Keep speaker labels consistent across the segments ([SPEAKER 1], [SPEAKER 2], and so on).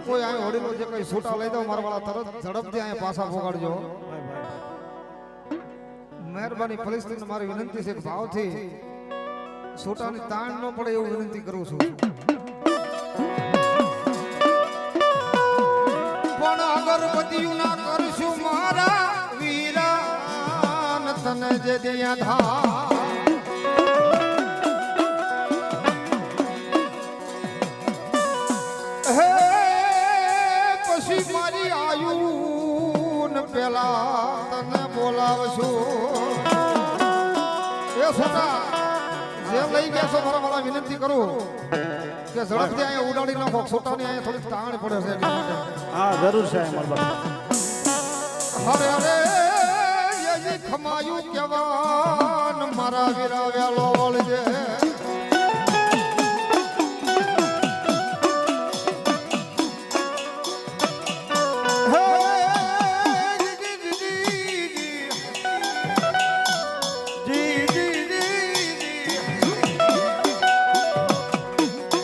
[SPEAKER 1] કોઈ અહીંયા હોડીનો જે કઈ છૂટા લઈ દો મારા વાળા તરત ઝડપથી અહીંયા પાછા પોગાડજો મહેરબાની ફલિસ્તીન મારી વિનંતી છે કે ભાવથી છૂટાની તાણ ન પડે એવું વિનંતી કરું છું પણ અગરબત્તીયું ના કરશું મારા વીરા તને જે દિયા ધા હે પછી મારી આયુ ને પેલા તને બોલાવશું એ છોટા જે લઈ ગયા છો મારા વાળા વિનંતી કરું કે ઝડપથી અહીંયા ઉડાડી નાખો છોટાની અહીંયા થોડીક તાણ પડે છે એટલા માટે
[SPEAKER 2] હા જરૂર છે મારા
[SPEAKER 1] અરે અરે યજી ખમાયું કેવાન મારા વીરા વેલો વળજે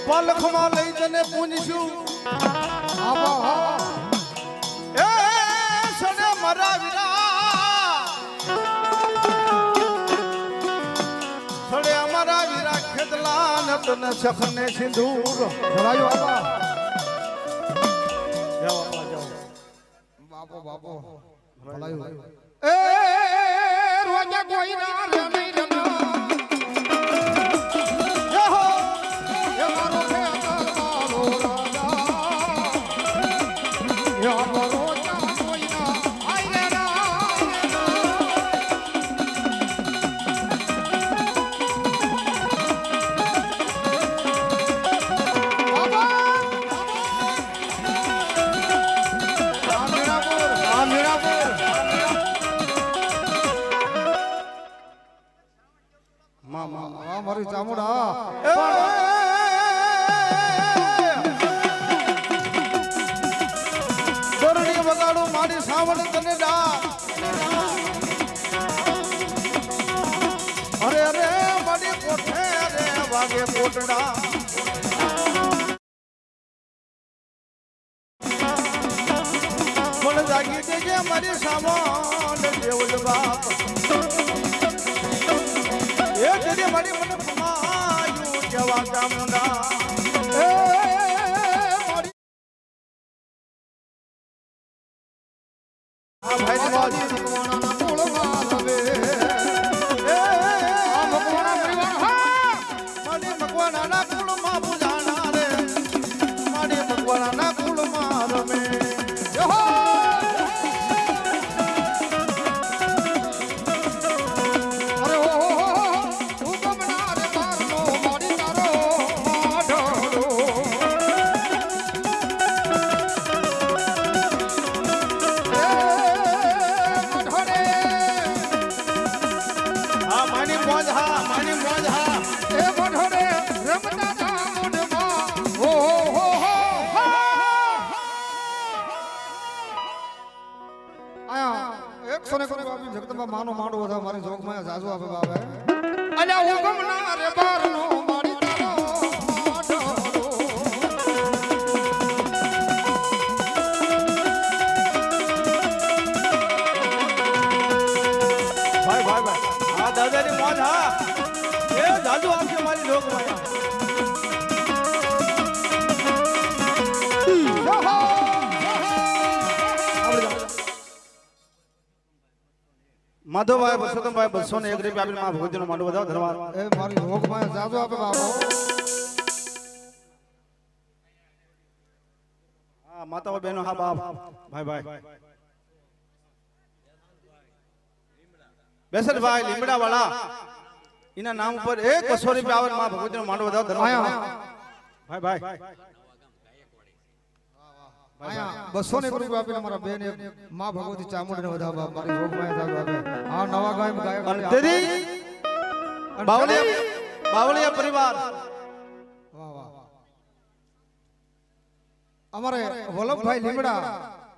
[SPEAKER 2] પલખમાં લઈ તને પૂંજશું એ સને મારા વીરા સડે અમારા વીરા ખેદલા ન તને સખને સિંદૂર
[SPEAKER 1] ભલાયો બાપા
[SPEAKER 2] જાઓ જાઓ
[SPEAKER 1] બાપો બાપો ભલાયો એ રોજા કોઈ ના રે નહીં રનો યહો એ મારો ખેતર મારો રાજા યા મારો જા કોઈ ના આઈ રે મારી ચામુડા
[SPEAKER 2] દોરડી વગાડો મારી સાવણ તને ડા અરે અરે મારી કોઠે અરે વાગે કોટડા પણ જાગી દેજે મારી સાવણ દેવલ બાપ એ તેરી મારી મને ફમાયું જવા ચામુંડા એ મારી આ ભાઈ નવાજી
[SPEAKER 1] કોણાના કોળમાં રવે
[SPEAKER 2] એ આ મકવાણા પરિવાર હા મારી મકવાણાના કુળમાં પૂજાણા રે મારી મકવાણાના કુળમાં રમે
[SPEAKER 1] યહો અરે ઓ હુકમના રે બારનો મોડી તારો માઢો
[SPEAKER 2] હા મારી મોજ હા મારી મોજ હા
[SPEAKER 1] એ મોઢોરે રમતા તા મોઢમાં હો આયા 100 બાપી જગદંબા માનો માંડવો હતા મારી જોગમાં જાજુ આપે બાપે અલ્યા હુકમના રે બારનો મારી તારો માઢો
[SPEAKER 2] ભાઈ ભાઈ ભાઈ હા દાદાની મોજ હા એ જાદુ આપશે મારી લોક માયા માધવભાઈ પરસોત્તમભાઈ 201 રૂપિયા આપીને મા ભગવતીનો માંડવો વધાવો ધર્માર
[SPEAKER 1] એ મારી જોગમાં જાજુ આપે બાપો
[SPEAKER 2] હા માતાઓ બહેનો હા બાપ ભાઈ ભાઈ બેસરભાઈ લીમડા વાળા એના નામ ઉપર 100 રૂપિયા આવે મા ભગવતીનો માંડવો વધાવો ધર્માર ભાઈ ભાઈ
[SPEAKER 1] આયા 201 રૂપિયા આપીને મારા બેન એક માં ભગવતી ચામુંડાને વધાવવા મારી જોગમાં જાજુ આપે આ નવા ગાયક ગાયક
[SPEAKER 2] અને તેરી બાવળિયા પરિવાર
[SPEAKER 1] વાહ વાહ અમારે વલ્લભભાઈ લીમડા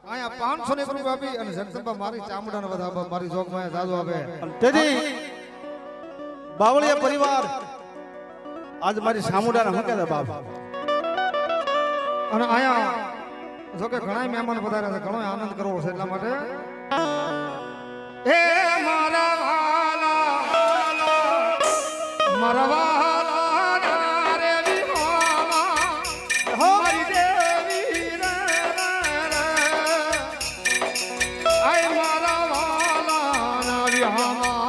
[SPEAKER 1] આયા 500 રૂપિયા આપી અને જગદંબા મારી ચામુંડાને વધાવવા મારી જોગમાં જાજુ આપે
[SPEAKER 2] અને તેરી બાવળિયા પરિવાર આજ મારી સામુડાને હું કહેતા બાપ
[SPEAKER 1] અને આયા જો કે ઘણા મહેમાન પધાર્યા છે, ઘણો આનંદ કરવો છે એટલા માટે એ મારા વાલા મારા વાલા રે વિહામા મારી દેવી રે આય મારા વાલા ના વિહામા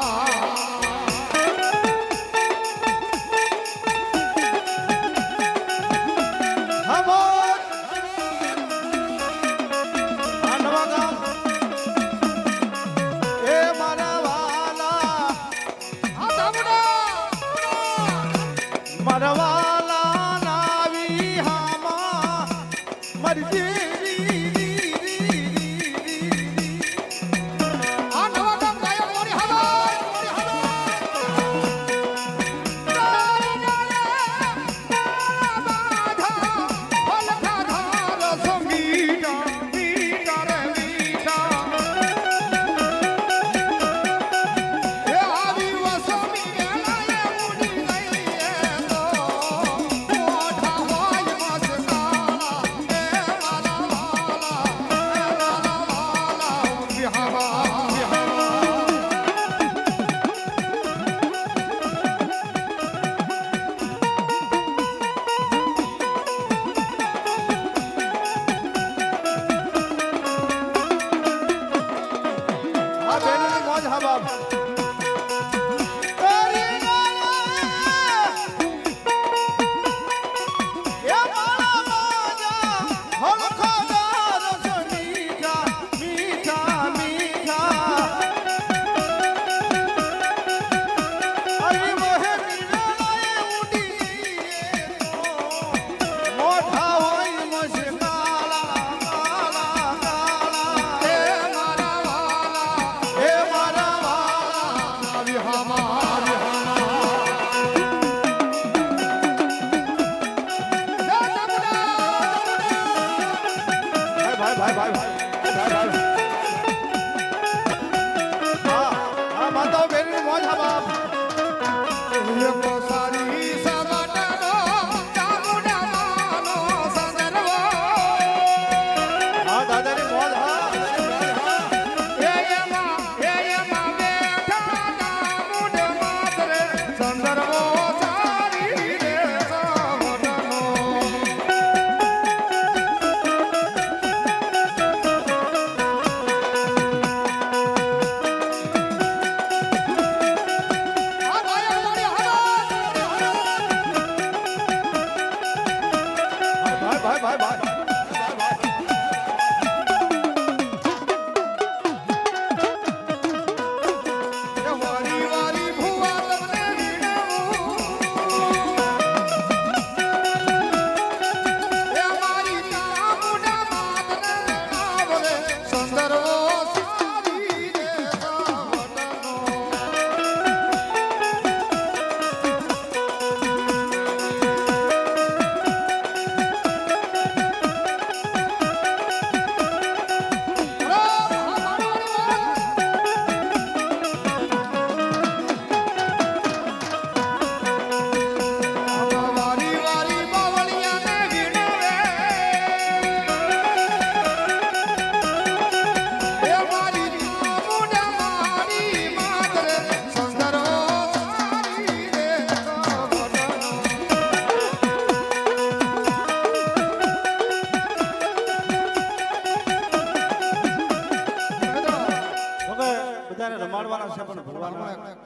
[SPEAKER 2] મરવાલા નાવી હામા મરી
[SPEAKER 1] આ નવા ગામ ગાયો મોરી હાલો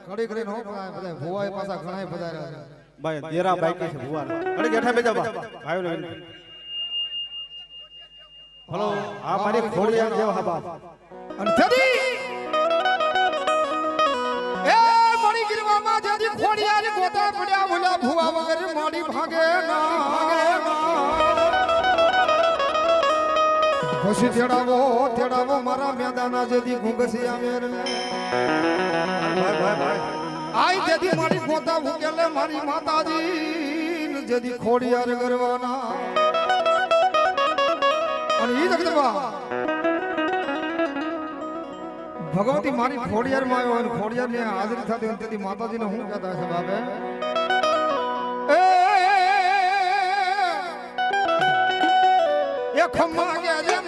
[SPEAKER 1] ઘડી ઘડી નો બધા ભુવાએ પાછા ઘણાય પધાર્યા છે
[SPEAKER 2] ભાઈ દેરા બાઈકી છે ભુવા ઘડી બેઠા બેજા ભાઈઓ ને હલો આ મારી ખોડિયા જેવ હા બાપ
[SPEAKER 1] અને જદી એ મણી ગીરવામાં જદી ખોડિયા ને ગોતા પડ્યા ઓલા ભુવા વગર મોડી ભાગે ના પછી તેડાવો મારા મેદાના જેદી ઘુંગસી આવે રે
[SPEAKER 2] ભાઈ
[SPEAKER 1] આઈ જેદી મારી ગોતા ઉકેલે મારી માતાજી ને જેદી ખોડિયા કરવાના અને ઈ જગદંબા ભગવતી મારી ખોડિયાર માં આવ્યો અને ખોડિયાર ને હાજરી થતી હોય તેથી માતાજીને હું કહેતા છે બાપે એ ખમ્મા કે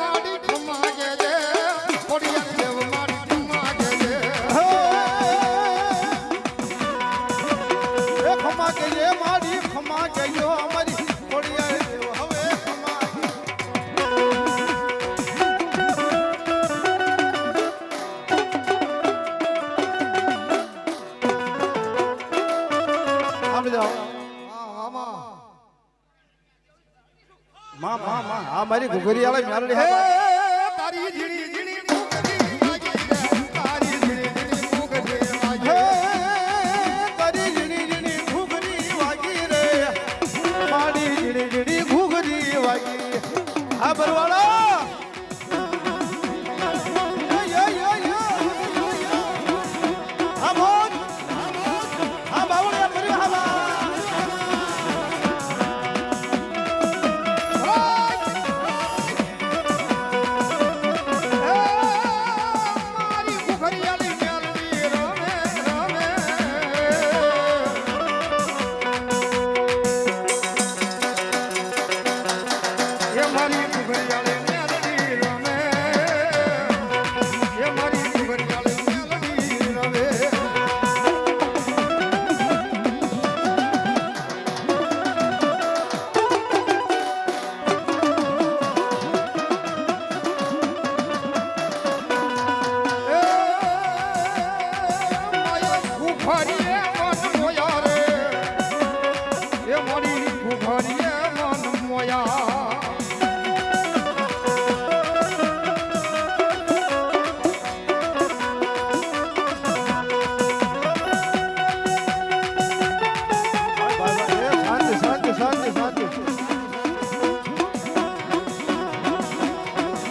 [SPEAKER 2] માં માં માં આ મારી ઘુઘરી આલે મેલડી
[SPEAKER 1] હે
[SPEAKER 2] હા
[SPEAKER 1] તારી ઝીણી ઝીણી ઘૂઘરી વાગી રે તારી ઝીણી ઝીણી ઘૂઘરી વાગી
[SPEAKER 2] હે
[SPEAKER 1] રે
[SPEAKER 2] તારી ઝીણી ઝીણી ઘુઘરી વાગી રે મારી ઝીણી ઝીણી ઘુઘરી વાગી હા બરવાળા હા મોજ હા બાવળિયા મરી હા બા
[SPEAKER 1] મારી ઘૂઘરિયાળી મેલડી રમે રમે એ મારી ઘૂઘરિયાળી મેલડી રમે એ મારી ઘૂઘરિયાળી મેલડી રમે
[SPEAKER 2] શાંતિ શાંતિ શાંતિ શાંતિ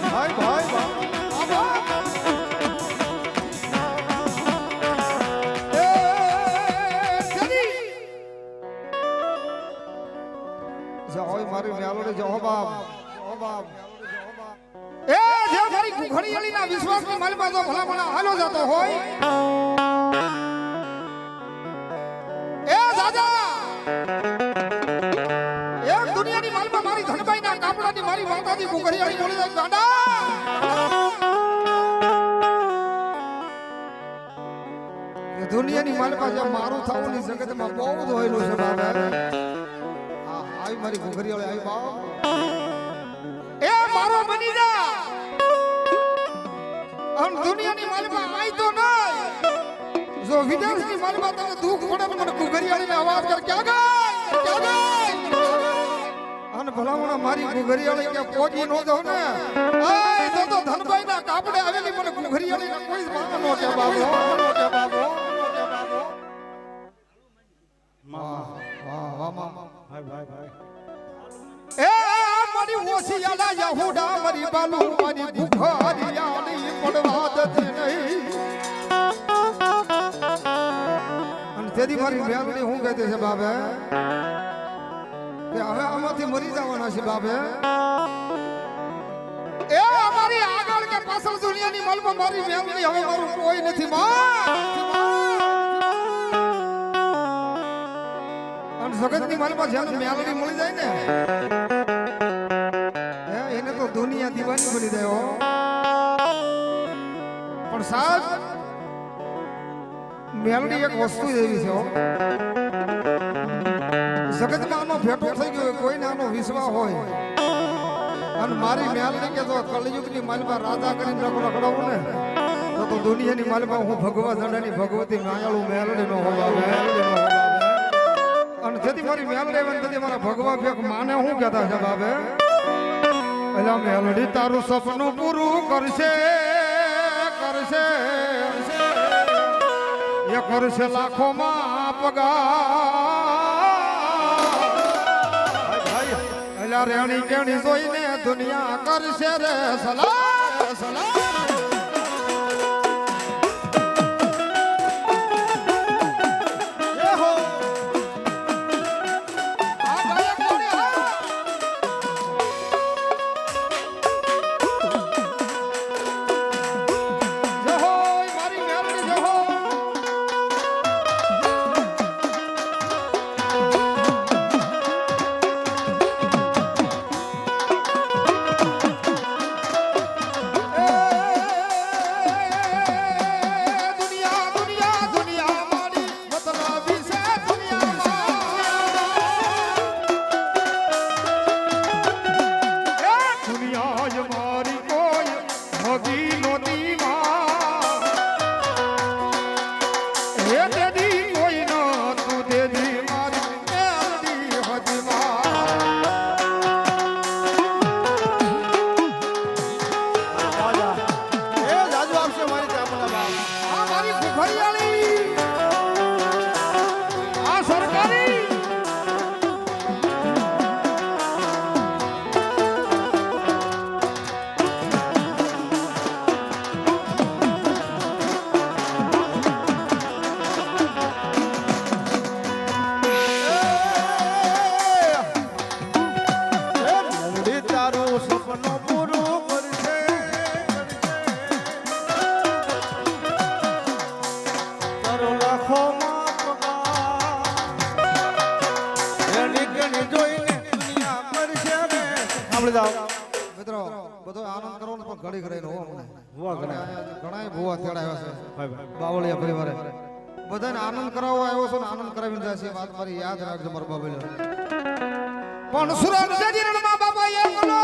[SPEAKER 2] ભાઈ ભાઈ
[SPEAKER 1] મારી મેલોડે જહો બાપ એ જે મારી ઘુઘડીયાળી ના વિશ્વાસ ની માલમાં જો ભલામણા હાલો જતો હોય એ દાદા એક દુનિયાની માલમાં મારી ધનબાઈ ના કાપડાની મારી માતાજી ઘુઘડીયાળી બોલી જાય ગાંડા એ દુનિયાની માલમાં જે મારું થવું ની જગતમાં બહુ જ હોયેલું છે બાબા આવી મારી ઘુઘરીયાળી આવી બાપ એ મારો બની જા આમ દુનિયાની માલમાં આઈ તો નહીં જો વિદેશની માલમાં તને દુઃખ પડે તો મને ઘુઘરીયાળીને અવાજ કર ક્યાં ગઈ અને ભલામણા મારી ઘુઘરીયાળી કે પોજી નો દો ને આય તો ધનભાઈ ના કાપડે આવેલી મને ઘુઘરીયાળીને કોઈ જ માનો નો કે બાબો વાહ વાહ વાહ
[SPEAKER 2] ભાઈ ભાઈ ભાઈ
[SPEAKER 1] એ મારી ઓસિયાલા યહુડા મારી બાલુ મારી ઘુઘરીયાળી પડવા દે નહીં અને તેદી મારી મેલડી હું કહેતી છે બાબે કે હવે આમાંથી મરી જવાના છે બાબે એ અમારી આગળ કે પાછળ દુનિયાની માલમાં મારી મેલડી હવે મારું કોઈ નથી અને જગતની માલમાં જ્યારે મેલડી મળી જાય ને એને તો દુનિયા દીવાની બની જાય હો પણ સાહેબ મેલડી એક વસ્તુ એવી છે હો જગતમાં આનો ભેટો થઈ ગયો કોઈને આનો વિશ્વાસ હોય અને મારી મેલડી કે તો કલયુગની માલમાં રાજા કરીને રખડાવું ને તો દુનિયાની માલમાં હું ભગવા ઝંડાની ભગવતી માયાળુ મેલડી નો હોવા અને જેથી મારી મેલડી આવે તેથી મારા ભગવા ભેગ માને હું કહેતા છે બાબે એલા મેલડી તારું સપનું પૂરું કરશે કરશે એ કરશે લાખોમાં પગાર એલા રેણી કેણી જોઈને દુનિયા કરશે રે સલામ સલામ
[SPEAKER 2] સાંભળી જાઓ
[SPEAKER 1] મિત્રો બધો આનંદ કરો ને પણ ઘડી ઘડી હો મને
[SPEAKER 2] ભુવા ઘણા
[SPEAKER 1] ઘણા ભુવા તેડાયો છે
[SPEAKER 2] ભાઈ ભાઈ
[SPEAKER 1] બાવળિયા પરિવારે બધાને આનંદ કરાવવા આવ્યો છો ને આનંદ કરાવીને જાય છે વાત મારી યાદ રાખજો મારો બાબેલો પણ સુરત જજીરણમાં બાબા એ બોલો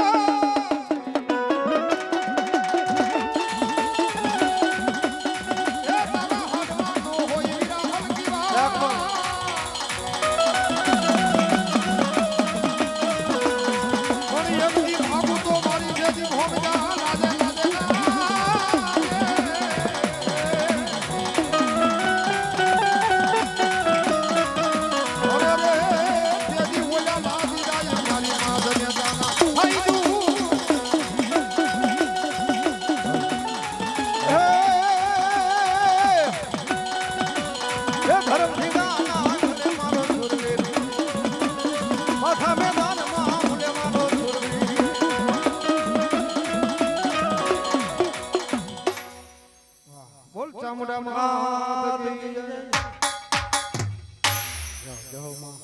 [SPEAKER 1] ચામુંડા માત કી જય
[SPEAKER 2] જાઓ માં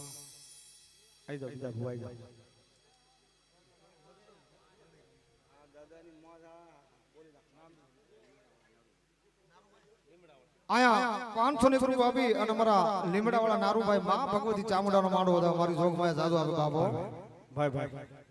[SPEAKER 2] આઈ જાઓ બીજા ભુવા આઈ જાઓ
[SPEAKER 1] આયા 500 ની રૂપિયા આપી અને મારા લીમડા વાળા નારુભાઈ માં ભગવતી ચામુંડાનો માંડવો હતા મારી જોગમાં જાદુ આપે બાબો
[SPEAKER 2] ભાઈ ભાઈ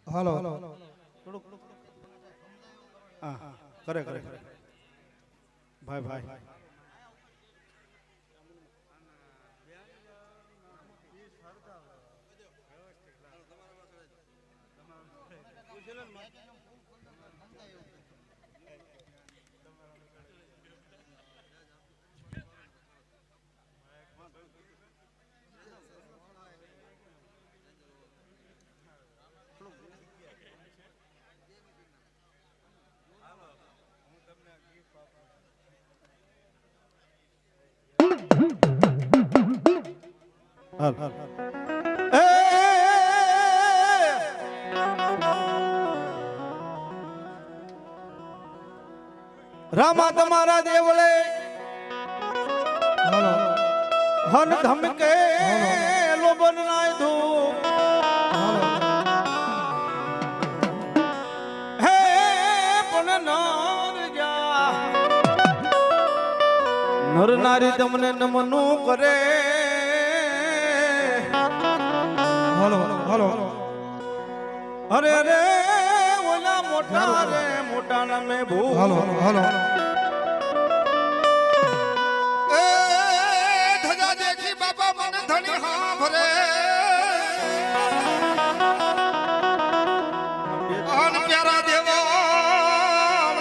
[SPEAKER 1] હાલો
[SPEAKER 2] હા કરે કરે ભાઈ ભાઈ હાલ એ રામા તમારા દેવળે
[SPEAKER 1] હાલો
[SPEAKER 2] હન ધમકે લોબન નાય ધૂપ
[SPEAKER 1] હાલો
[SPEAKER 2] હે પણ નર જા નર નારી તમને નમનું કરે
[SPEAKER 1] હાલો હાલો
[SPEAKER 2] અરે અરે ઓલા મોટા રે મોટા નમે ભૂ
[SPEAKER 1] હાલો હાલો એ ધજા દેખી બાબા મને ધણી હા ભરે આન પ્યારા દેવો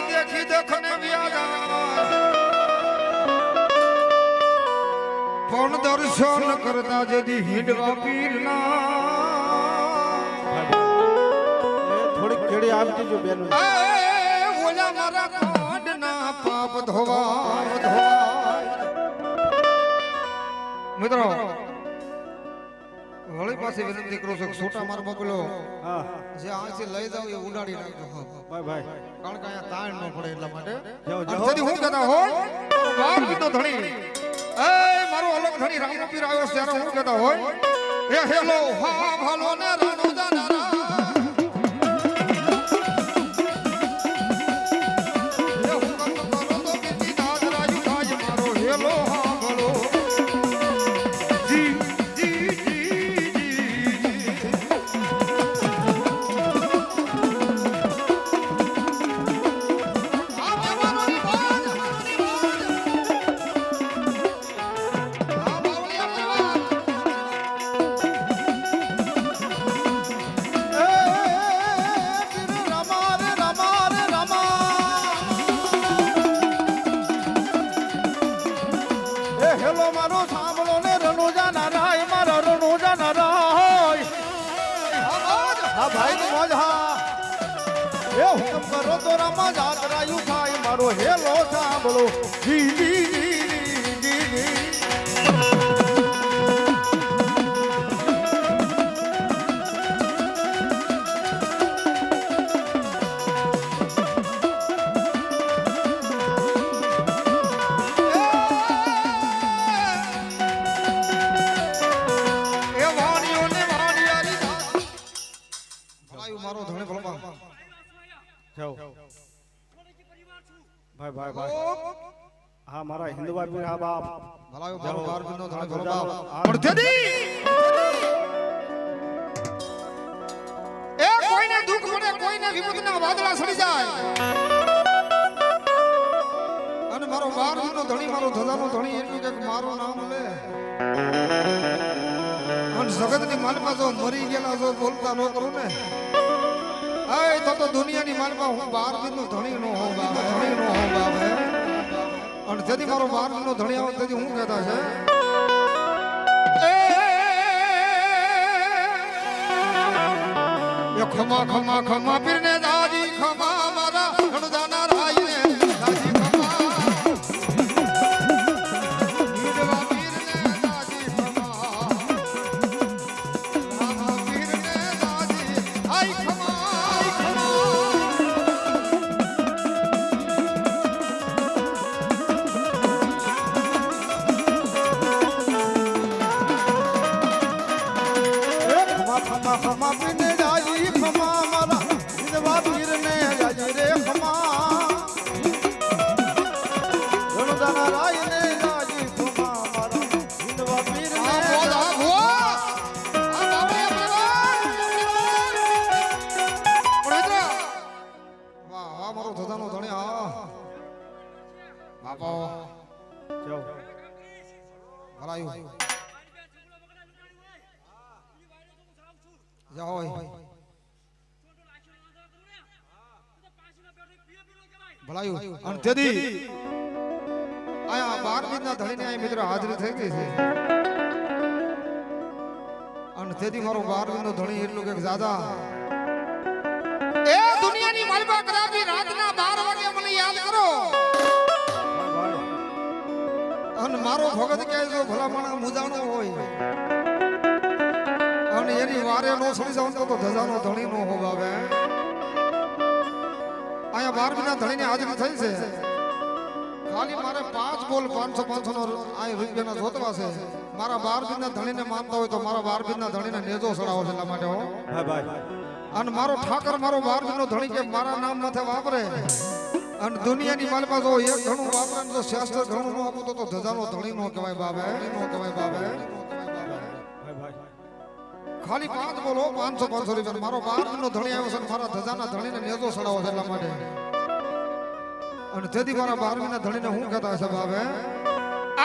[SPEAKER 1] દેખી દેખને વ્યાજા પણ દર્શન કરતા જદી હિંડવા પીરના
[SPEAKER 2] થોડીક કેડી આપતી જો બેન
[SPEAKER 1] ઓલા મારા કોડના પાપ ધોવા મિત્રો વળી પાસે વિનંતી કરું છું કે છોટા માર બગલો
[SPEAKER 2] હા
[SPEAKER 1] જે આંચે લઈ જાવ એ ઉડાડી નાખજો
[SPEAKER 2] ભાઈ ભાઈ
[SPEAKER 1] કારણ કે અહીંયા તાણ ન પડે એટલા માટે
[SPEAKER 2] જાઓ
[SPEAKER 1] અને
[SPEAKER 2] જાઓ
[SPEAKER 1] જદી હું કહેતા હોય બાર કીધો ધણી એ મારો અલગ ધણી રામનો પીર આવ્યો છે ત્યારે હું કહેતા હોય એ હેલો હા ભાલો ને રાણો જાનારા
[SPEAKER 2] હેલો મારો સાંભળો ને રણુજા નારાય મારો રણુજા નારાય હા ભાઈ નું મોજ હા એ હુકમ કરો તો રામા જાતરાયું થાય મારો હેલો સાંભળો જી જી જી જી જી ભાઈ ભાઈ ભાઈ હા મારા હિન્દુભાઈ પીર હા બાપ
[SPEAKER 1] ભલાયો મારો બારબીનો ધણી ભલો બાપ
[SPEAKER 2] હા.
[SPEAKER 1] પણ તેદી એ કોઈને દુઃખ મળે કોઈને વિપતના વાદળા સડી જાય અને મારો બારબીનો ધણી મારો ધજાનો ધણી એટલું કે મારું નામ લે અને જગતની માલમાં જો મરી ગયેલા જો બોલતા ન કરું ને આય તો દુનિયાની માલમાં હું બારબીનો ધણી નો હોઉં બાપ ધણી નો હોઉં બાપ અને તેથી મારો બારબીનો ધણી આવે તેથી હું કહેતા છે એ ખમા ખમા ખમા પીરને દાદી ખમા મારા રણજાના રાઈને દાદી ખમા ઈડવા પીરને દાદી ખમા રામા પીરને દાદી આઈ ખમા
[SPEAKER 2] ખમા ખમા પીને જાજી ખમા મારા હિન્દવા પીરને જાજી રે ખમા રણજાના રાયને જાજી ખમા મારા હિન્દવા પીરને
[SPEAKER 1] આ બોલ આ બોલ આ બાબરે પવિત્ર વાહ વાહ મારો ધજાનો ધણી આ બાપા
[SPEAKER 2] જાઓ
[SPEAKER 1] ભલાયું જાઓ ભલાયું અને તેથી આયા 12 ના ધણીને આ મિત્ર હાજરી થઈ ગઈ છે અને તેથી મારો 12 નો ધણી એટલું કે દાદા એ દુનિયાની માલમાં કદાપી રાતના 12 વાગે મને યાદ કરો અને મારો ભગત કહે જો ભલા માણસ મુજાણો હોય અને એની વારે નો સડી જાવ તો ધજાનો ધણી નો હોવાવે આયા 12 ના ધણીની હાજરી થઈ છે ખાલી મારે 5 બોલ 500 500 નો આ રૂપિયાના જોતવા છે મારા 12 ના ધણીને માનતા હોય તો મારા 12 ના ધણીને નેજો સડાવો છે એટલા માટે હો
[SPEAKER 2] ભાઈ ભાઈ
[SPEAKER 1] અને મારો ઠાકર મારો 12 નો ધણી કે મારા નામ માથે વાપરે અને દુનિયાની માલમાં જો એક ઘણું વાપરે તો શાસ્ત્ર ઘણું નો આપું તો ધજાનો ધણી નો કહેવાય બાબે નો કહેવાય બાબે
[SPEAKER 2] ભાઈ ભાઈ
[SPEAKER 1] ખાલી 5 બોલો 500 500 રૂપિયા મારો 12 નો ધણી આવ્યો છે અને મારા ધજાના ધણીને નેજો સડાવો છે એટલા માટે અને તેથી મારા 12 ના ધણીને હું કહેતા છે બાબે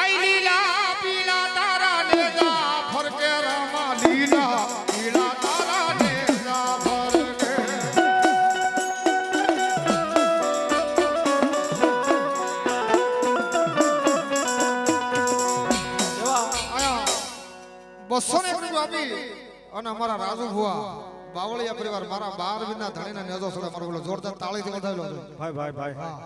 [SPEAKER 1] આઈ લીલા પીલા તારા નેજા ફરકે રામા લીલા પીલા તારા નેજા ફરકે
[SPEAKER 2] એવા
[SPEAKER 1] આયા 201 રૂપિયા આપી અને અમારા રાજુ ભુવા બાવળિયા પરિવાર મારા 12 ના ધણીને નેજો સડે મારો બોલો જોરદાર તાળીથી વધાવેલો છે
[SPEAKER 2] ભાઈ ભાઈ ભાઈ
[SPEAKER 1] હા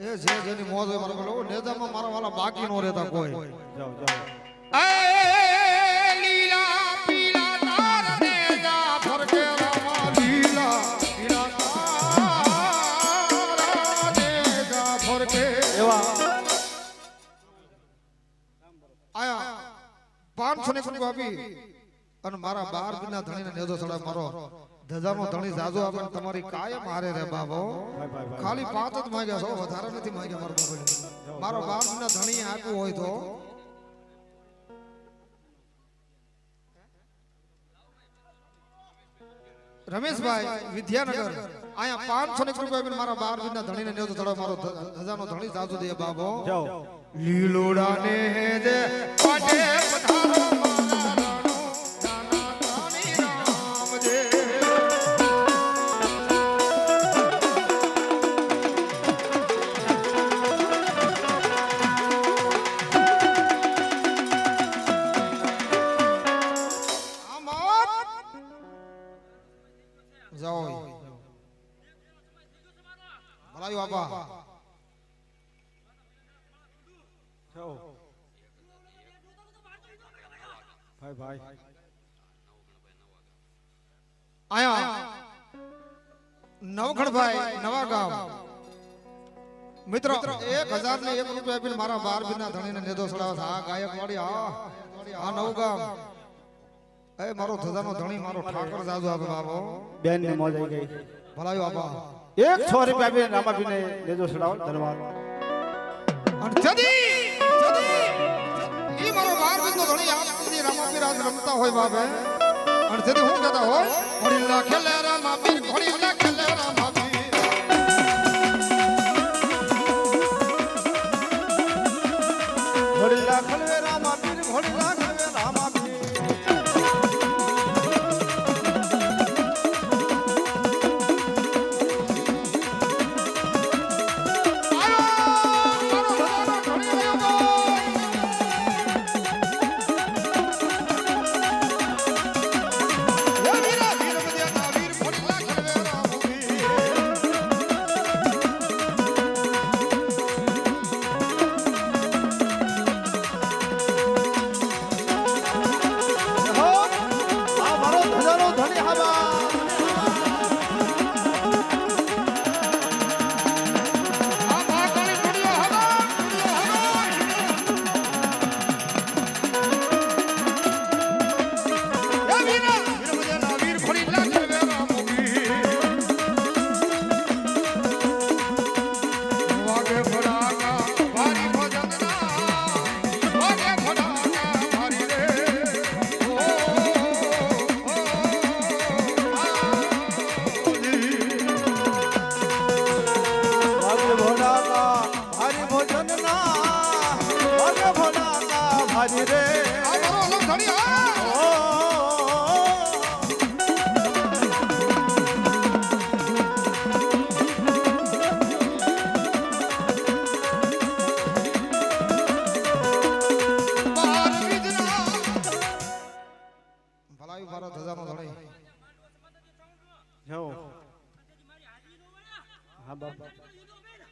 [SPEAKER 1] એ જે જેની મોજ હોય મારો બોલો નેજામાં મારા વાલા બાકી નો રહેતા કોઈ
[SPEAKER 2] જાઓ જાઓ
[SPEAKER 1] એ લીલા પીલા તારા નેજા ફરકે રામા લીલા પીલા તારા નેજા ફરકે
[SPEAKER 2] એવા
[SPEAKER 1] આયા 500 ને રૂપિયા આપી અને મારા 12 ના ધણીને નેજો સડા મારો ધજાનો ધણી જાજો આપે તમારી કાયમ હારે રે બાબો
[SPEAKER 2] ભાઈ ભાઈ ભાઈ
[SPEAKER 1] ખાલી 5 જ માંગ્યા છો વધારે નથી માંગ્યા મારો બાબો મારો 12 ના ધણી આપ્યું હોય તો રમેશભાઈ વિદ્યાનગર આયા 500 રૂપિયા આપીને મારા 12 ના ધણીને નેજો સડા મારો ધજાનો ધણી જાજો દે બાબો
[SPEAKER 2] જાઓ
[SPEAKER 1] લીલોડા ને દે પાટે પધારો મારા રાણો નાના ધણી રામ દે જાઓ ભલાયું બાપા
[SPEAKER 2] જાઓ ભાઈ ભાઈ
[SPEAKER 1] આયા નવખણભાઈ નવા ગામ મિત્રો 1000 ને 1 રૂપિયા આપીને મારા 12 ના ધણીને નેદો સડાવે છે આ ગાયકવાડી આ નવ ગામ એ મારો ધજાનો ધણી મારો ઠાકર જાજો આપે બાબો
[SPEAKER 2] બેન ની મોજ આવી ગઈ
[SPEAKER 1] ભલાયો બાપા
[SPEAKER 2] 100 રૂપિયા આપીને રામાભીને લેજો છડાવો ધન્યવાદ
[SPEAKER 1] અને જદી ઈ મારો બાર બિંદુ ઘણી આપ સુધી રામાપીર આજ રમતા હોય બાપે અને જદી હું કહેતા હોય ઘોડી લાખે લે રામાપીર ઘોડી લાખે લે રામાપીર
[SPEAKER 2] ઘોડી લાખલવે રામાપીર ઘોડી લાખલવે રામાપીર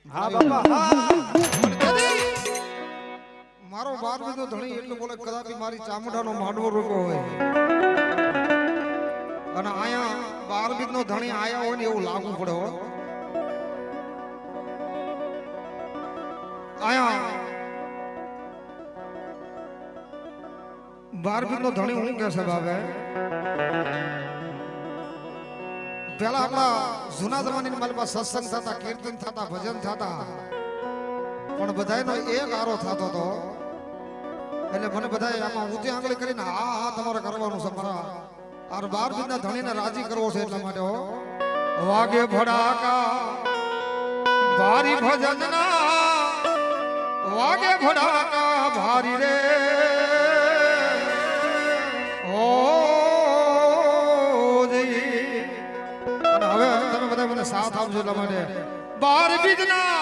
[SPEAKER 2] હા બાપા
[SPEAKER 1] મારો બાર બીજો ધણી એટલું બોલે કદાપી મારી ચામડાનો માંડવો રોકો હોય અને આયા બાર બીજનો ધણી આયા હોય ને એવું લાગુ પડે હો આયા બાર બીજનો ધણી હું કે છે બાબે પેલા આપણા જૂના જમાનાની મારી પાસે સત્સંગ થતા કીર્તન થતા ભજન થતા પણ બધાયનો એક આરો થતો હતો એટલે મને બધાય આમાં ઊંચી આંગળી કરીને હા તમારે કરવાનું છે મારા આર બાર બીજના ધણીને રાજી કરવો છે એટલા માટે હો વાગે ભડાકા ભારી ભજનના વાગે ભડાકા ભારી રે ઓ સાથ આપજો એટલા માટે બાર બીજના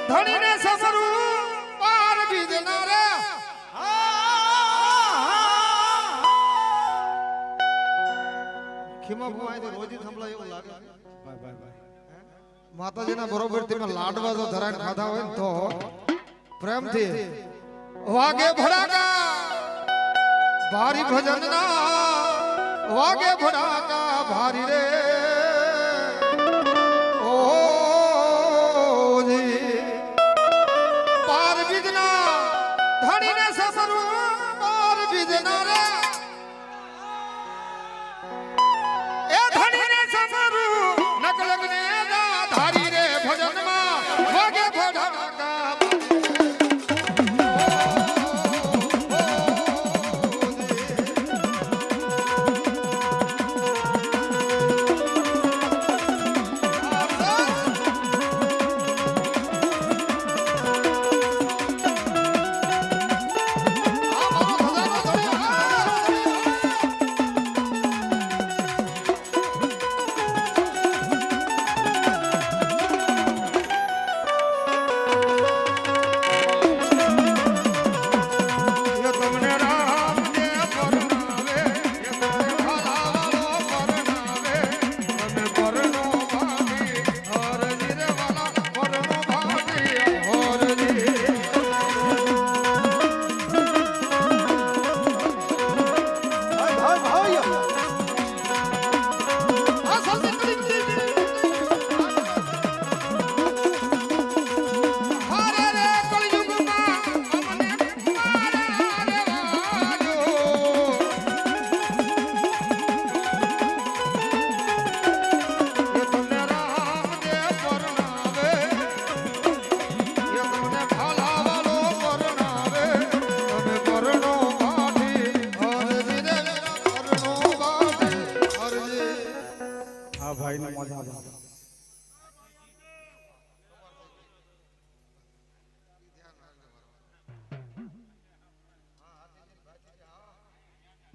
[SPEAKER 1] ધણીને સમરું બાર બીજના રે ખીમા ભુવાય તો રોજી થંભલા એવું લાગે માતાજીના બરોબર તમે લાડવા જો ધરાઈને ખાધા હોય ને તો પ્રેમથી વાગે ભડાકા ભારી ભજનના વાગે ભડાકા ભારી રે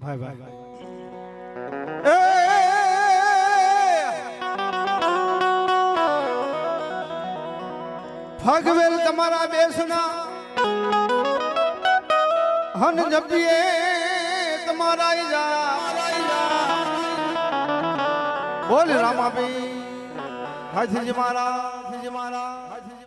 [SPEAKER 2] ભાઈ ભાઈ ભગવેલ તમારા બેસના હન જપીએ તમારા ઈજા બોલ રામાભાઈ હાથીજી મારા ભાઈ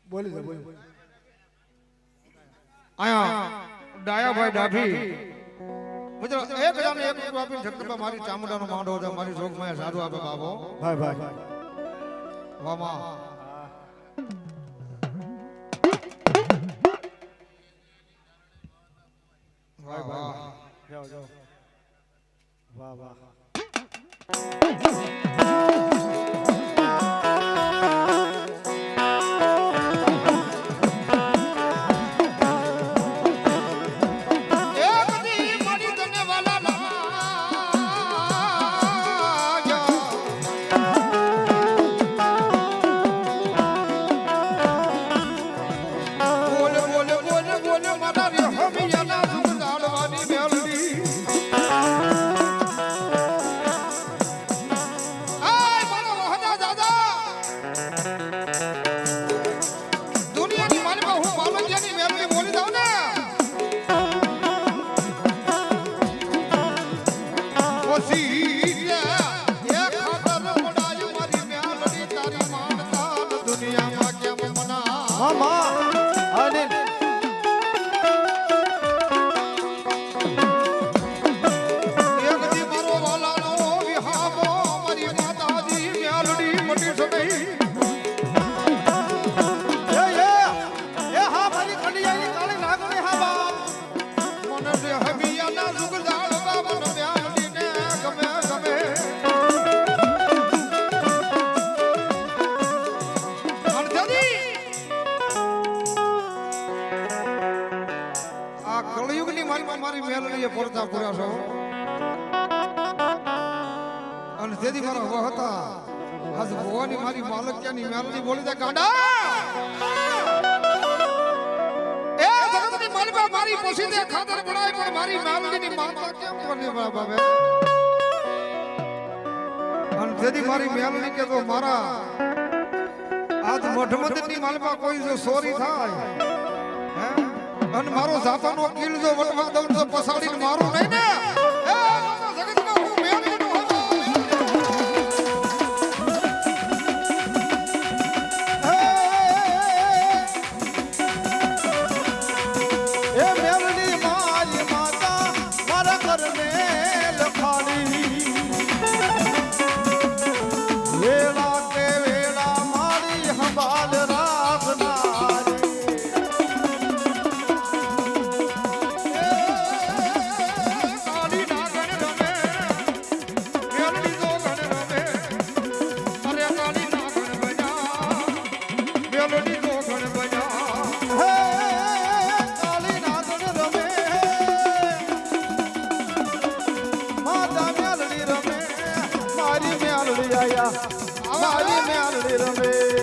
[SPEAKER 2] બોલી દે બોલી
[SPEAKER 1] આયા ડાયાભાઈ ડાભી મિત્રો એક જાને એક રૂપિયો આપીને જગદંબા મારી ચામુંડાનો માંડો છે મારી જોગમાં સારું આપે બાબો
[SPEAKER 2] ભાઈ
[SPEAKER 1] વામા વાહ વાહ
[SPEAKER 2] જાઓ વાહ વાહ
[SPEAKER 1] મારી મેલડીએ પડતા પૂરા છો અને તેથી મારા હવા હતા આજ ભવાની મારી માલકિયાની મેલડી બોલી દે ગાંડા એ જગતની માલબા મારી પોસી દે ખાતર બનાય પણ મારી મેલડીની માતા કેમ બની બાબા અને તેથી મારી મેલડી કે તો મારા આજ મઠમદની માલબા કોઈ જો સોરી થાય હે અને મારો જાપાનો કિલ જો વટવા દઉં તો પસાડીને મારું નહીં ને એ જગતમાં હું મેલડીનો હતો
[SPEAKER 2] એ મેલડી મારી માતા મારા ઘરને લખાડી વેળા કે વેળા મારી સંભાળ રાખનારી મારી મેલડી રમે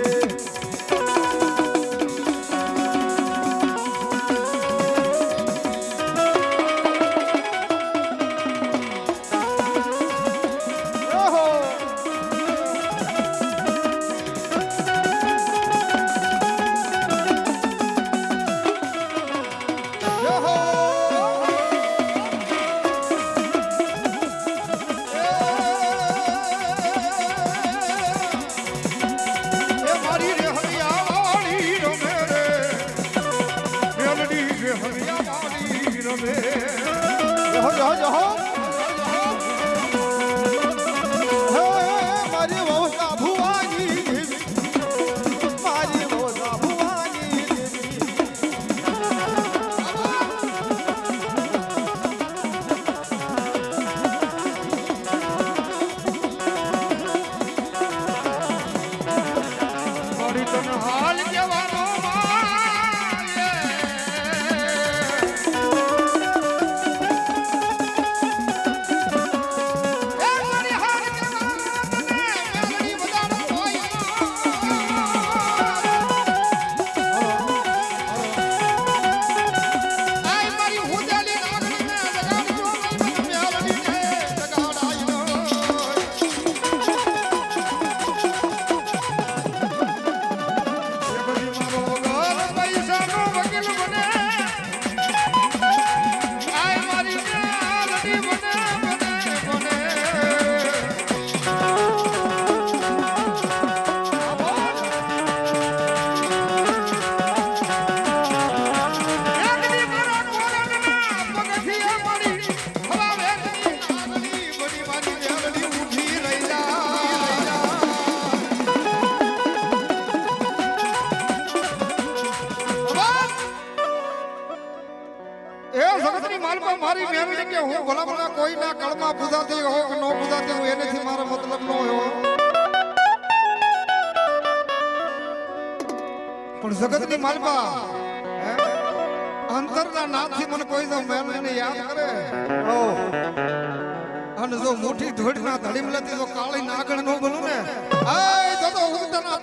[SPEAKER 1] કોઈના કળમાં પૂજાતી હોય કે ન પૂજાતી હોય એનેથી મારો મતલબ ન હોય પણ જગતની માલપા અંતરના નાથથી મને કોઈ જો મેલને યાદ કરે અને જો મોટી ધોળના ધડીમલેથી જો કાળી નાગણ નો બોલું ને આય તો ઉતરના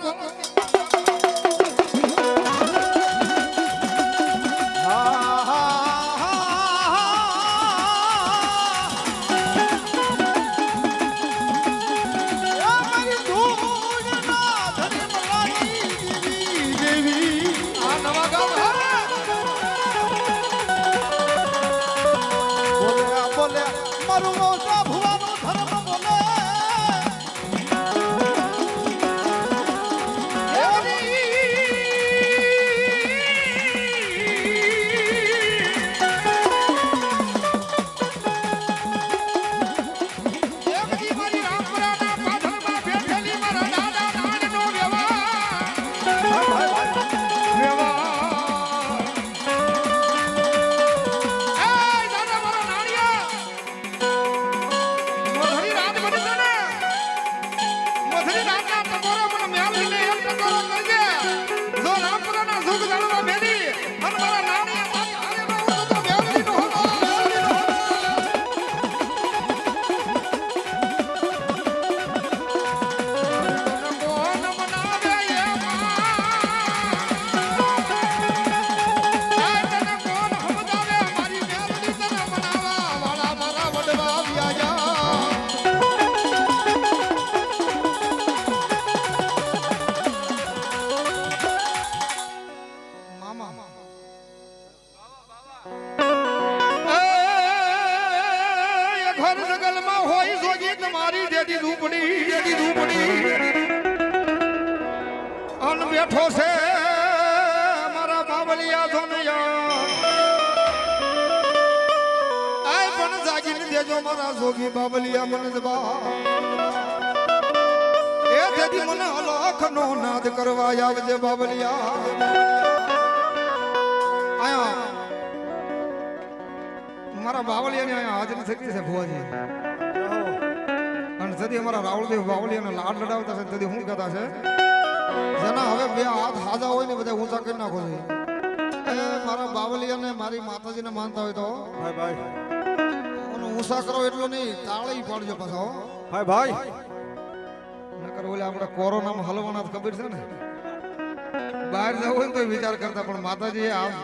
[SPEAKER 1] બેઠો છે મારા બાવલિયા ધોનિયા આય પણ જાગીને દેજો મારા જોગી બાવલિયા મને દબા એ દેદી મને અલખ નો નાદ કરવા આવજે બાવલિયા આયા મારા બાવલિયાની આયા હાજરી થઈ છે ભુવાજી અને સદી અમારા રાવળદેવ બાવલિયાને લાડ લડાવતા છે સદી શું કહેતા છે જેના હવે બે હાથ હાજા હોય ને બધા ઊંચા કરી નાખો છે એ મારા બાવલિયાને મારી માતાજીને માનતા હોય તો
[SPEAKER 2] ભાઈ ભાઈ
[SPEAKER 1] અને ઊંચા કરો એટલો નહીં તાળી પાડજો પાછો
[SPEAKER 2] ભાઈ ભાઈ
[SPEAKER 1] નકર ઓલે આપણે કોરોનામાં હલવાના ખબર છે ને બહાર જવું હોય ને તો વિચાર કરતા પણ માતાજી આમ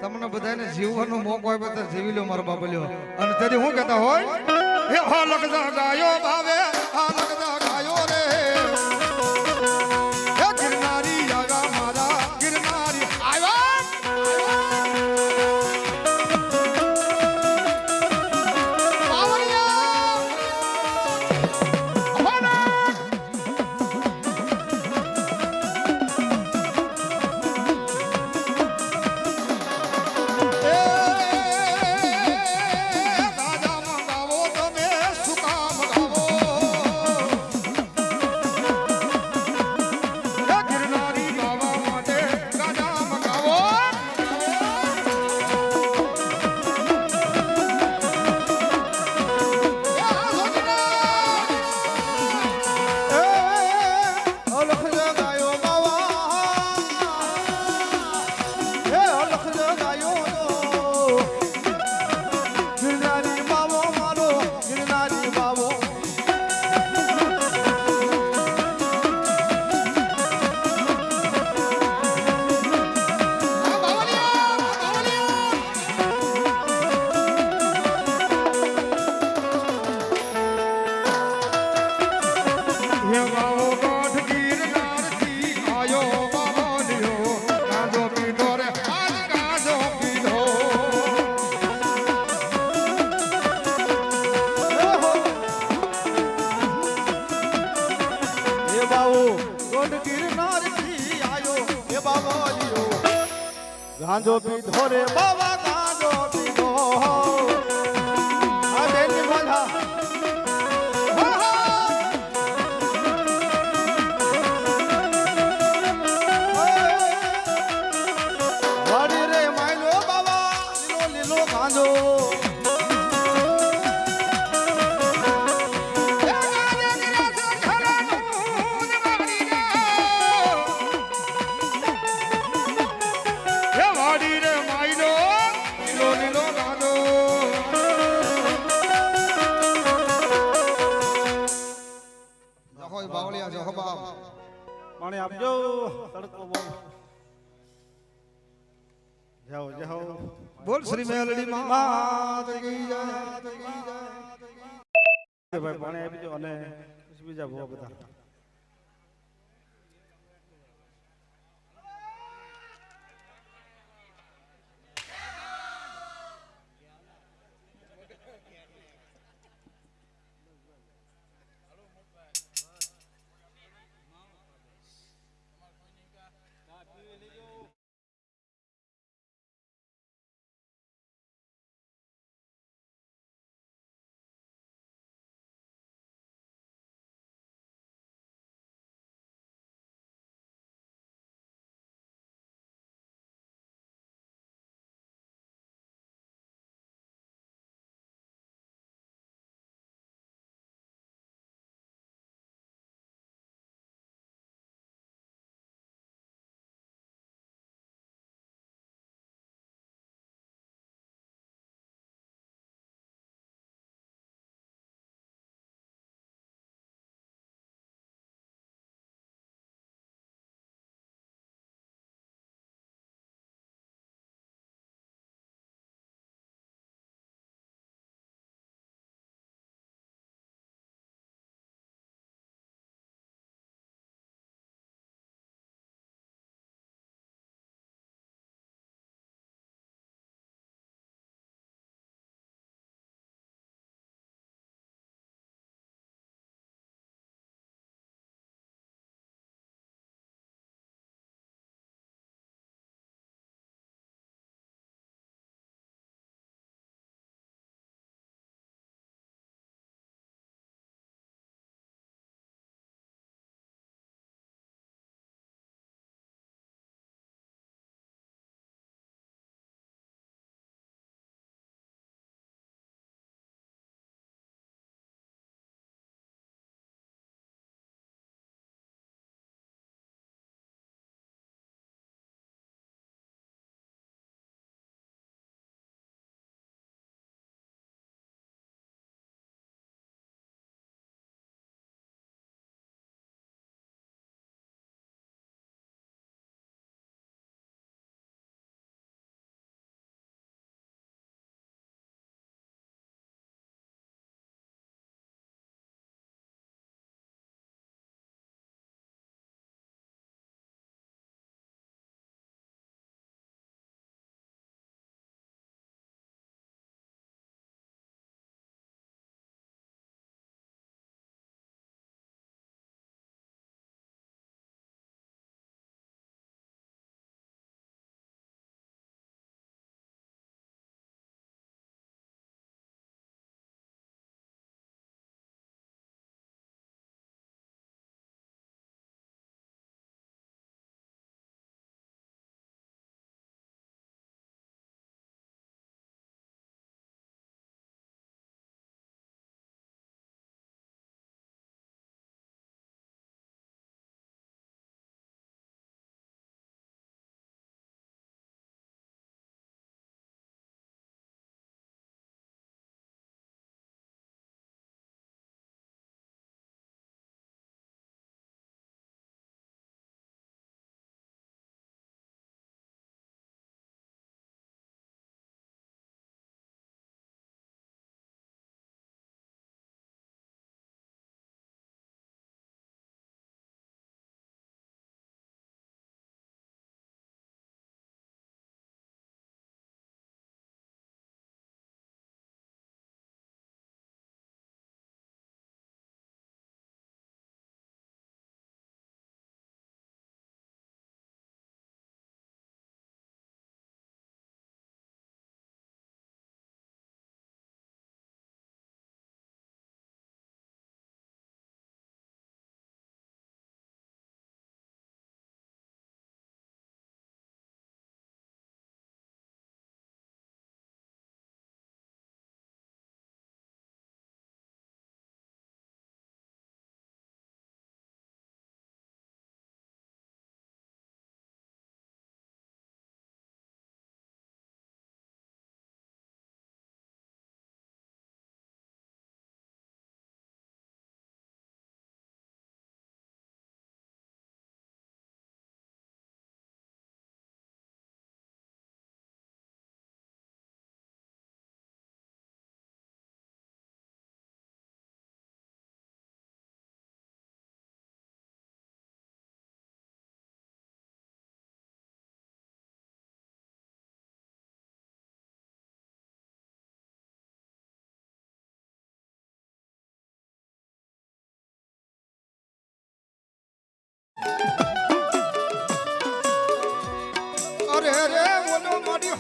[SPEAKER 1] તમને બધાને જીવવાનો મોકો આપ્યો તો જીવી લો મારો બાબલિયો અને તેથી હું કહેતા હોય હે હાલક જા ગાયો ભાવે હાલક જા ગાયો રે
[SPEAKER 2] ગાંજો પીધો રે બાબા ગાંજો પીધો આ બેની મજા વાડી રે માયલો બાબા લીલો લીલો ગાંજો
[SPEAKER 1] હબાબ
[SPEAKER 2] પાણી આપજો તડકો બહુ જાઓ જાઓ
[SPEAKER 1] બોલ શ્રી મેલડી માત કી જય
[SPEAKER 2] ભાઈ પાણી આપજો અને પછી બીજા બહુ બધા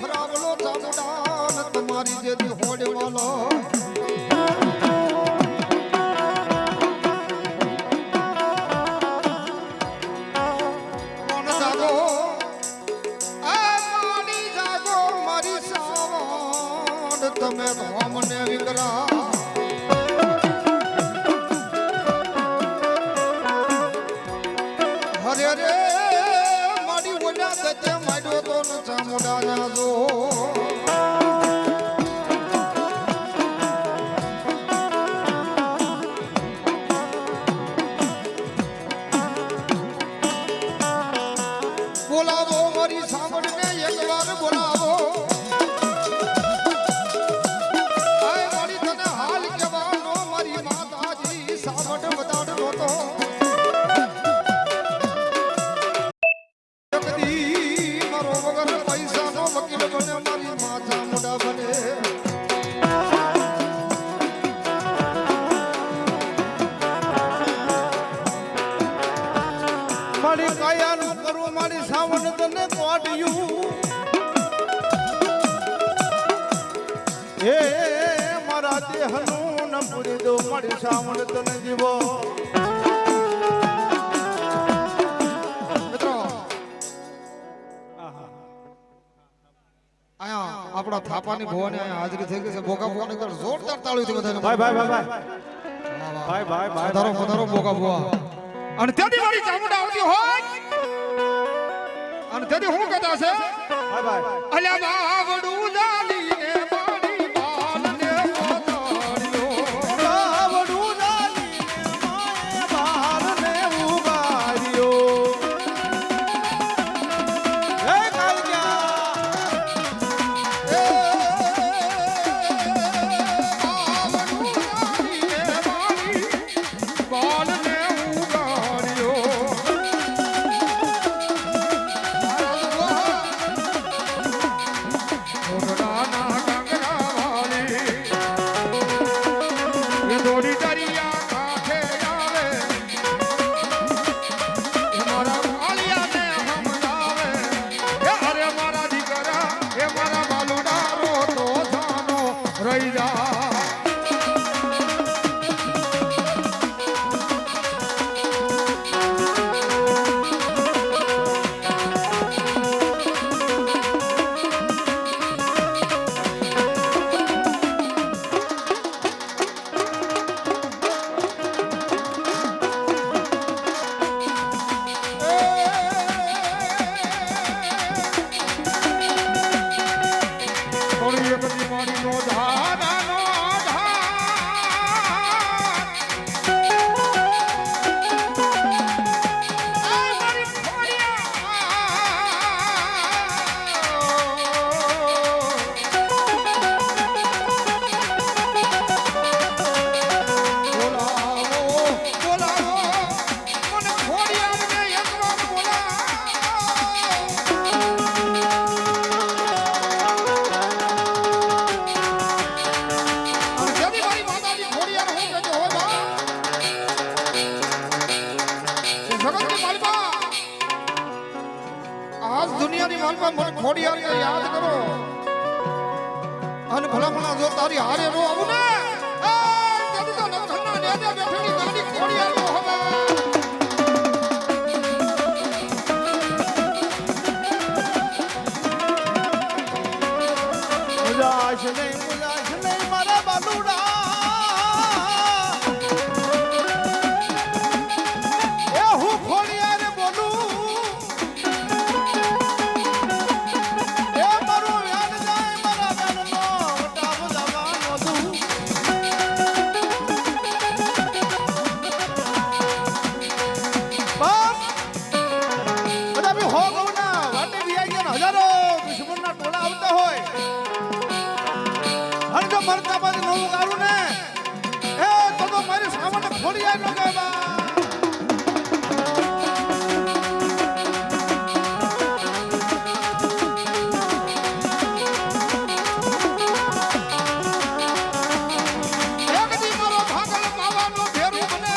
[SPEAKER 1] હરાવલો ચામુંડા ને તમારી જેથી હોડ વાલો કોણ જાગો આ મારી જાગો મારી સાવણ તમે ધોમને વિકરા હરે રે મારી ઓલા દતે માડ્યો તો ન ચામુંડા ના જો બોલાવો મારી સાંભળને એકવાર બોલાવો આય મારી તને હાલ કહેવાનો મારી માતાજી સાંભળ બતાડનો તો કદી મારો વગર પૈસાનો વકીલ બને મારી માથા મોઢા બને
[SPEAKER 2] મારી કાયાનું કરું મારી સાવન તને કોડ્યું એ મારા દેહનું ન પૂરી દો મારી સાવન તને જીવો
[SPEAKER 1] મિત્રો આયા આપણા થાપાની ભવાની આયા હાજરી થઈ ગઈ છે બોકા ભવાની કર જોરદાર તાળીઓથી બધાને
[SPEAKER 2] ભાઈ ભાઈ ભાઈ ભાઈ ભાઈ ભાઈ
[SPEAKER 1] પધારો પધારો બોકા ભુવા અને તેથી મારી ચામુંડા આવતી હોય અને તેથી હું કહેતા છે
[SPEAKER 2] ભાઈ ભાઈ
[SPEAKER 1] અલ્યા બાવડું જાલીને મારી બાલને પોતાડ્યો
[SPEAKER 2] બાવડું જાલીને માએ બહારને ઉગાડ્યો એ કાળિયા
[SPEAKER 1] એ બાવડું જાલીને મારી બાલને ઉગાડ્યો મોઢાના કાંગરા વાળી એ દોડી દરિયા કાંઠે આવે એ મારા વાલિયાને સમજાવે એ અરે મારા દીકરા એ મારા બાલુડારો તો જાનો રહી જા થોડી એકની મારી નો ધારાનો આજ દુનિયાની માલમાં મને ખોડિયાર યાદ કરો અને ભલામણા જો તારી હારે નો આવું ને તેથી તો નવખંડના નેદે બેઠેલી ગાડી ખોડિયાર નો હવે
[SPEAKER 2] મુજાશ નહીં મારા બાલુડા એ હું ખોડિયારે બોલું એ મારું યાદ જાય મારા બેનનો વટાવ જવાનો તું બાપ બધા બી હો ગઉ ના વાટે બી આવી ગયા હજારો દુશ્મનના ટોળા આવતા હોય અને જો મરતા બાદ નવું ગારું ને એ તો મારી સામાન્ય ખોડિયા નો ગાવા
[SPEAKER 1] એક દી મારો ભાગલ પાવાનો ભેરું બને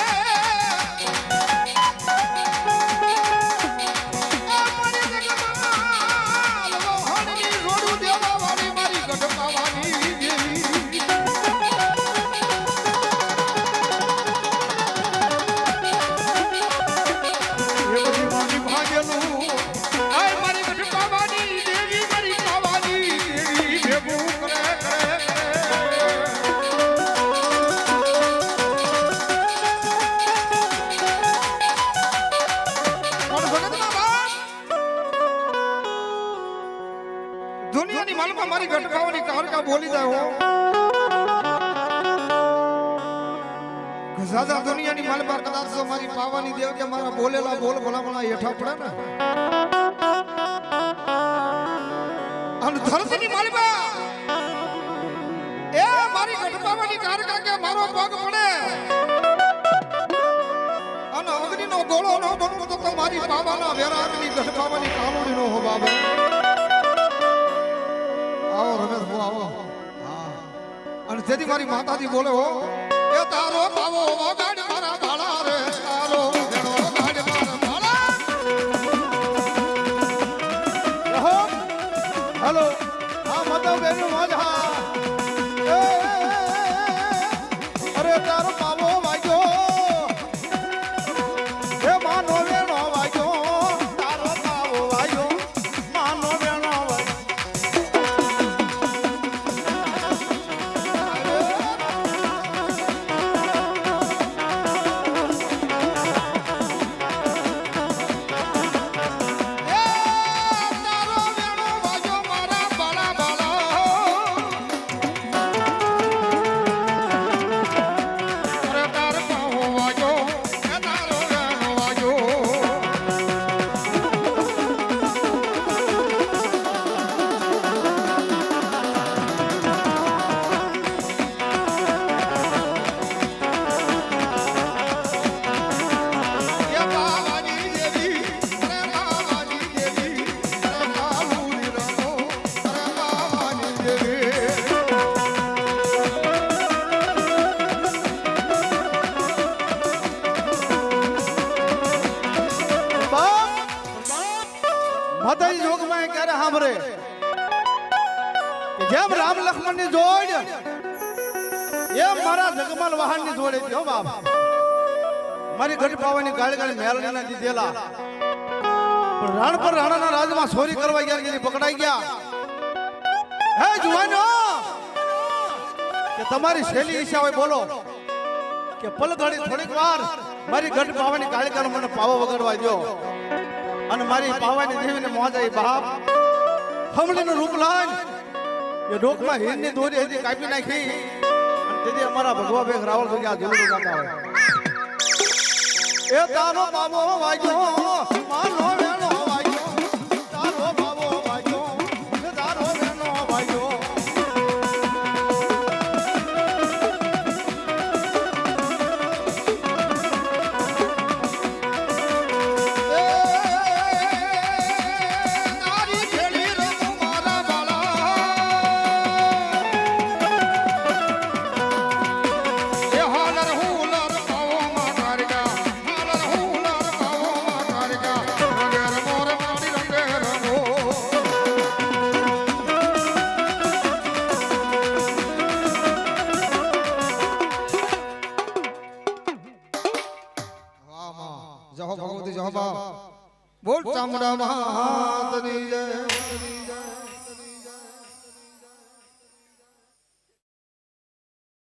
[SPEAKER 1] આ મારી જગમાં લોહણની રોડું દે બોલી જાય હો સાદા દુનિયાની માલપા કદાચ તો મારી પાવાની દેવ કે મારા બોલેલા બોલ ભલામણા હેઠા પડે ને અને ધરતીની માલપા એ મારી ગઢપાવાની કારકા કે મારો પગ પડે અને અગ્નિનો ગોળો ન બનતો તો મારી પાવાના વેરાગની ગઢપાવાની કાલોડી નો હો બાબા આવો રમેશ ભો આવો હા અને જેથી મારી માતાજી બોલે હો એ તારો પાવો વગાડ મારા ભાળા રે તારો વેણો વગાડ મારા ભાળા
[SPEAKER 2] હેલો હા મતલબ એનું મજા અરે તારો પાવો વાગ્યો એ માનો વેણો વાગ્યો તારો પાવો વાગ્યો માનો વેણો માતાજી જોગમાં ક્યારે સાંભળે જેમ રામ લક્ષ્મણ ની જોડ એમ મારા જગમાલ વાહન ની જોડે છે હો બાપ મારી ગઢ પાવાની ગાળી ગાળી મેલડી ના દીધેલા પણ રાણ પર રાણાના રાજમાં ચોરી કરવા ગયા કે પકડાઈ ગયા હે જુવાનો કે તમારી શૈલી ઈચ્છા હોય બોલો કે પલઘડી થોડીક વાર મારી ગઢ પાવાની ગાળી ગાળ મને પાવો વગાડવા દો અને મારી પાવાની દેવીને મોજ આવી બાપ હમલીનું રૂપ લાન એ ડોકમાં હીરની દોરી હતી કાપી નાખી અને તેથી અમારા ભગવા બેગ રાવળ તો આ જુલડું ગાતા હોય એ તારો બાબો વાગ્યો માનો વેણો વાગ્યો તારો બાબો વાગ્યો તારો વેણો વાગ્યો
[SPEAKER 1] જહો ભગવતી જહો બા બોલ ચામડા મહાતની જય